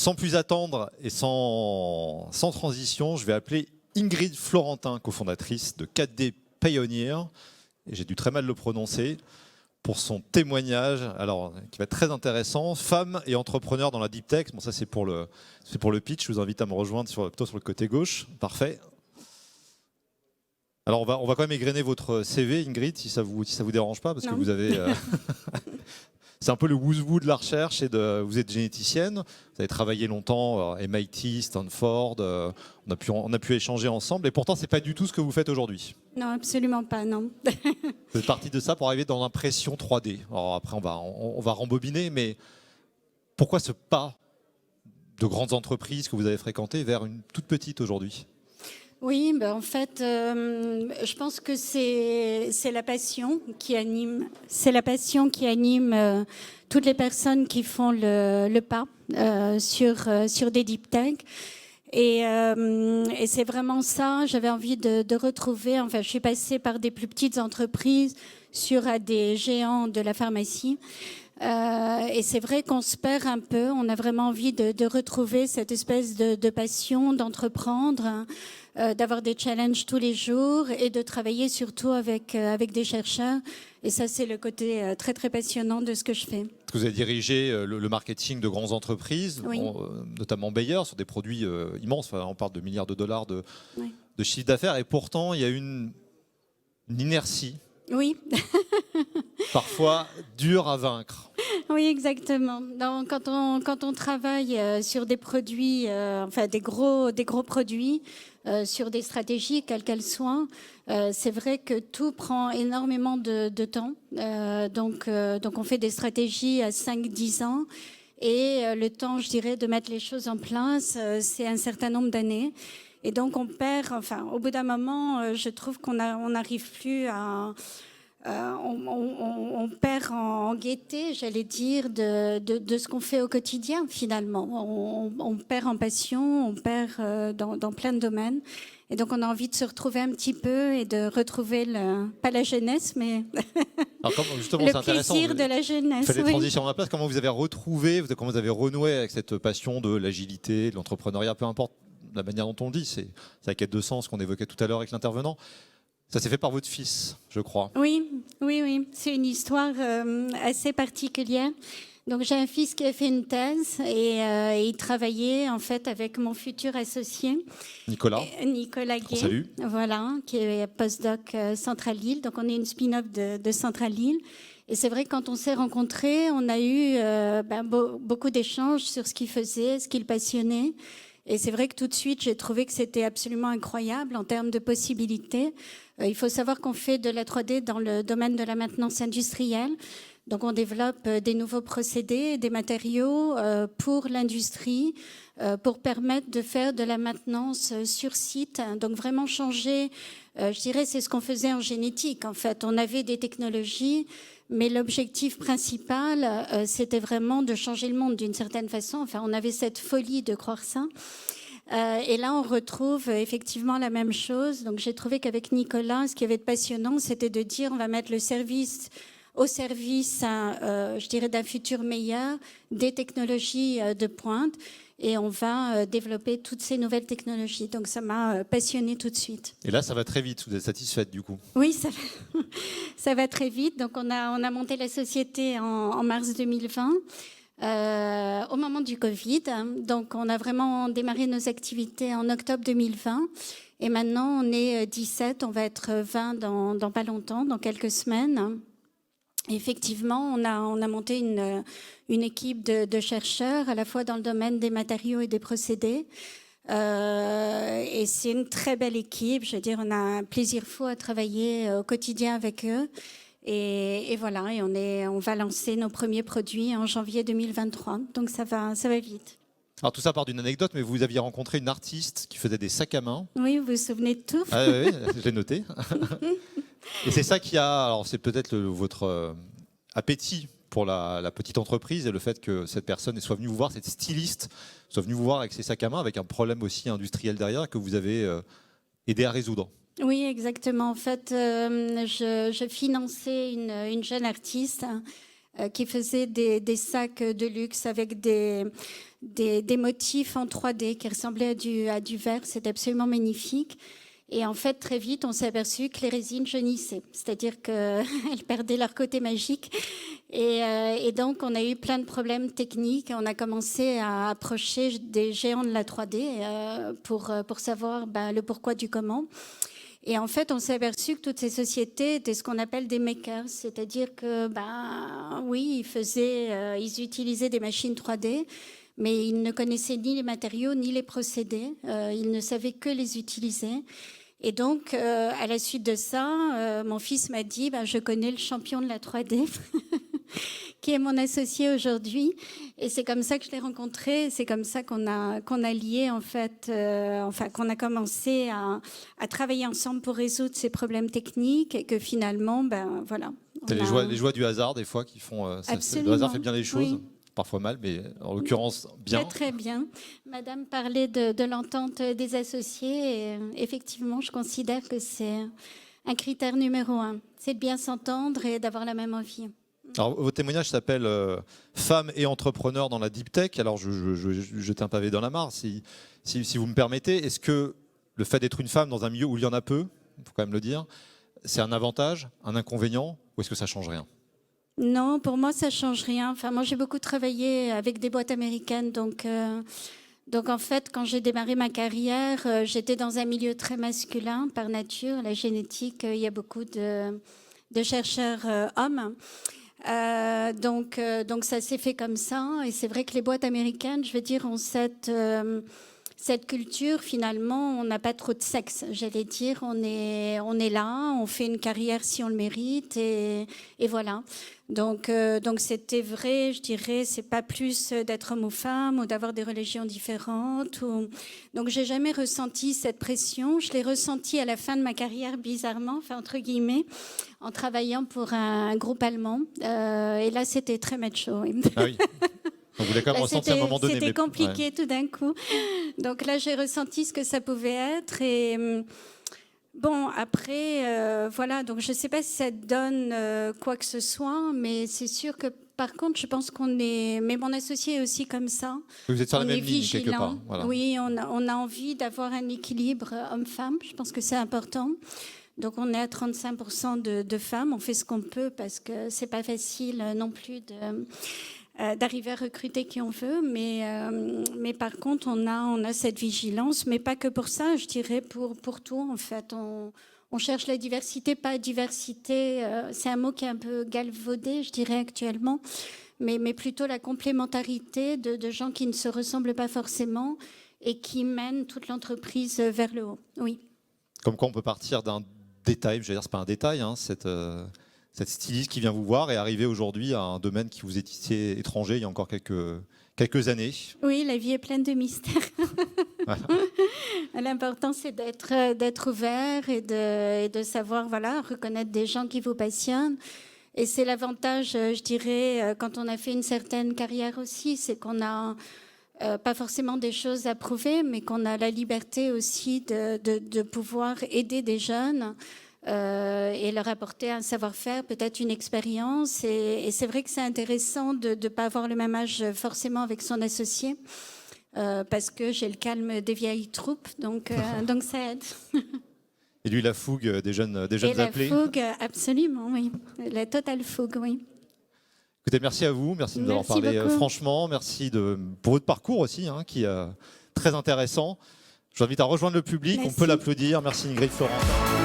Sans plus attendre et sans transition, je vais appeler Ingrid Florentin, cofondatrice de 4D Pioneer, et j'ai dû très mal le prononcer, pour son témoignage, alors, qui va être très intéressant. Femme et entrepreneur dans la deep tech. Bon, ça c'est pour le pitch. Je vous invite à me rejoindre plutôt sur le côté gauche. Parfait. Alors on va quand même égrener votre CV, Ingrid, si ça vous dérange pas, parce que vous avez... c'est un peu le who's who de la recherche. Vous êtes généticienne, vous avez travaillé longtemps, MIT, Stanford, on a pu échanger ensemble, et pourtant c'est pas du tout ce que vous faites aujourd'hui. Non, absolument pas, non. Vous êtes parti de ça pour arriver dans l'impression 3D. Alors après on va rembobiner, mais pourquoi ce pas de grandes entreprises que vous avez fréquentées vers une toute petite aujourd'hui ? Oui, ben en fait, je pense que c'est la passion qui anime. C'est la passion qui anime toutes les personnes qui font le pas sur des deep tech. Et c'est vraiment ça. J'avais envie de retrouver. Enfin, je suis passée par des plus petites entreprises sur des géants de la pharmacie. Et c'est vrai qu'on se perd un peu. On a vraiment envie de retrouver cette espèce de passion, d'entreprendre, d'avoir des challenges tous les jours et de travailler surtout avec des chercheurs. Et ça, c'est le côté très, très passionnant de ce que je fais. Vous avez dirigé le marketing de grandes entreprises, oui. Notamment Bayer, sur des produits immenses. Enfin, on parle de milliards de dollars de chiffre d'affaires. Et pourtant, il y a une inertie. Oui. Parfois dure à vaincre. Oui, exactement. Donc, quand on travaille sur des produits, enfin des gros produits, sur des stratégies, quelles qu'elles soient, c'est vrai que tout prend énormément de temps. Donc on fait des stratégies à 5-10 ans. Et le temps, je dirais, de mettre les choses en place, c'est un certain nombre d'années. Et donc on perd, enfin, au bout d'un moment, je trouve qu'on n'arrive plus à... on perd en gaieté, j'allais dire, de ce qu'on fait au quotidien, finalement. On perd en passion, on perd dans plein de domaines. Et donc, on a envie de se retrouver un petit peu et de retrouver, pas la jeunesse, mais justement, le plaisir de la jeunesse. Vous faites des transitions à ma place. Comment vous avez retrouvé, comment vous avez renoué avec cette passion de l'agilité, de l'entrepreneuriat, peu importe la manière dont on le dit, c'est la quête de sens qu'on évoquait tout à l'heure avec l'intervenant. Ça s'est fait par votre fils, je crois. Oui. C'est une histoire assez particulière. Donc j'ai un fils qui a fait une thèse et il travaillait en fait avec mon futur associé Nicolas Gay. Salut. Voilà, qui est postdoc Centrale Lille. Donc on est une spin-off de Centrale Lille. Et c'est vrai que quand on s'est rencontrés, on a eu beaucoup d'échanges sur ce qu'il faisait, ce qu'il passionnait. Et c'est vrai que tout de suite, j'ai trouvé que c'était absolument incroyable en termes de possibilités. Il faut savoir qu'on fait de la 3D dans le domaine de la maintenance industrielle. Donc on développe des nouveaux procédés, des matériaux pour l'industrie, pour permettre de faire de la maintenance sur site. Donc vraiment changer, je dirais, c'est ce qu'on faisait en génétique. En fait, on avait des technologies, mais l'objectif principal, c'était vraiment de changer le monde d'une certaine façon. Enfin, on avait cette folie de croire ça. Et là, on retrouve effectivement la même chose. Donc, j'ai trouvé qu'avec Nicolas, ce qui avait de passionnant, c'était de dire on va mettre le service au service, je dirais, d'un futur meilleur, des technologies de pointe, et on va développer toutes ces nouvelles technologies. Donc, ça m'a passionnée tout de suite. Et là, ça va très vite. Vous êtes satisfaite du coup ? Oui, ça va très vite. Donc, on a monté la société en mars 2020. Au moment du Covid. Donc, on a vraiment démarré nos activités en octobre 2020. Et maintenant, on est 17, on va être 20 dans pas longtemps, dans quelques semaines. Et effectivement, on a monté une équipe de chercheurs, à la fois dans le domaine des matériaux et des procédés. Et c'est une très belle équipe. Je veux dire, on a un plaisir fou à travailler au quotidien avec eux. Et voilà, et on va lancer nos premiers produits en janvier 2023. Donc ça va vite. Alors tout ça part d'une anecdote, mais vous aviez rencontré une artiste qui faisait des sacs à main. Oui, vous vous souvenez de tout ? Ah, oui, je l'ai noté. Et c'est ça qui a, alors c'est peut-être votre appétit pour la petite entreprise et le fait que cette personne soit venue vous voir, cette styliste, soit venue vous voir avec ses sacs à main, avec un problème aussi industriel derrière que vous avez aidé à résoudre. Oui, exactement. En fait, je finançais une jeune artiste qui faisait des sacs de luxe avec des motifs en 3D qui ressemblaient à du verre. C'était absolument magnifique. Et en fait, très vite, on s'est aperçu que les résines jaunissaient, c'est-à-dire qu'elles perdaient leur côté magique. Et donc, on a eu plein de problèmes techniques. On a commencé à approcher des géants de la 3D pour savoir le pourquoi du comment. Et en fait, on s'est aperçu que toutes ces sociétés étaient ce qu'on appelle des makers, c'est-à-dire que, oui, ils utilisaient des machines 3D, mais ils ne connaissaient ni les matériaux ni les procédés. Ils ne savaient que les utiliser. Et donc, à la suite de ça, mon fils m'a dit, je connais le champion de la 3D, qui est mon associé aujourd'hui. Et c'est comme ça que je l'ai rencontré. C'est comme ça qu'on a lié, en fait, qu'on a commencé à travailler ensemble pour résoudre ces problèmes techniques et que finalement, voilà. C'est les joies du hasard, des fois, qui font... le hasard fait bien les choses. Oui. Parfois mal, mais en l'occurrence, bien. Très, très bien. Madame parlait de l'entente des associés. Et effectivement, je considère que c'est un critère numéro 1. C'est de bien s'entendre et d'avoir la même envie. Alors, votre témoignage s'appelle Femmes et entrepreneurs dans la deep tech. Alors, je vais jeter un pavé dans la mare, si vous me permettez. Est-ce que le fait d'être une femme dans un milieu où il y en a peu, il faut quand même le dire, c'est un avantage, un inconvénient, ou est-ce que ça ne change rien ? Non, pour moi, ça ne change rien. Enfin, moi, j'ai beaucoup travaillé avec des boîtes américaines. Donc en fait, quand j'ai démarré ma carrière, j'étais dans un milieu très masculin par nature. La génétique, il y a beaucoup de chercheurs hommes. Donc ça s'est fait comme ça. Et c'est vrai que les boîtes américaines, je veux dire, ont cette culture, finalement, on n'a pas trop de sexe, j'allais dire. On est là, on fait une carrière si on le mérite, et voilà. Donc c'était vrai, je dirais, c'est pas plus d'être homme ou femme ou d'avoir des religions différentes. Donc j'ai jamais ressenti cette pression. Je l'ai ressenti à la fin de ma carrière, bizarrement, enfin entre guillemets, en travaillant pour un groupe allemand. Et là, c'était très macho. Ah oui. On voulait quand même ressentir à un moment donné. C'était compliqué tout d'un coup. Donc là, j'ai ressenti ce que ça pouvait être. Et bon, après, voilà. Donc je ne sais pas si ça donne quoi que ce soit, mais c'est sûr que par contre, je pense qu'on est... Mais mon associé est aussi comme ça. Vous êtes sur la même ligne, quelque part. Voilà. Oui, on a envie d'avoir un équilibre homme-femme. Je pense que c'est important. Donc on est à 35% de femmes. On fait ce qu'on peut parce que ce n'est pas facile non plus d'arriver à recruter qui on veut, mais par contre on a cette vigilance, mais pas que pour ça, je dirais pour tout en fait. On cherche la diversité, pas diversité, c'est un mot qui est un peu galvaudé, je dirais actuellement, mais plutôt la complémentarité de gens qui ne se ressemblent pas forcément et qui mènent toute l'entreprise vers le haut. Oui. Comme quoi on peut partir d'un détail, je veux dire, c'est pas un détail, hein, cette styliste qui vient vous voir et arriver aujourd'hui à un domaine qui vous était étranger il y a encore quelques années. Oui, la vie est pleine de mystères. Voilà. L'important, c'est d'être ouvert et de savoir reconnaître des gens qui vous passionnent. Et c'est l'avantage, je dirais, quand on a fait une certaine carrière aussi, c'est qu'on a pas forcément des choses à prouver, mais qu'on a la liberté aussi de pouvoir aider des jeunes et leur apporter un savoir-faire, peut-être une expérience. Et c'est vrai que c'est intéressant de ne pas avoir le même âge forcément avec son associé, parce que j'ai le calme des vieilles troupes, donc ça aide. Et lui, la fougue des jeunes appelés. La fougue, absolument, oui. La totale fougue, oui. Écoutez, merci à vous, merci de nous avoir parlé franchement, merci pour votre parcours aussi, hein, qui est très intéressant. Je vous invite à rejoindre le public, merci. On peut l'applaudir. Merci Ingrid Florentin.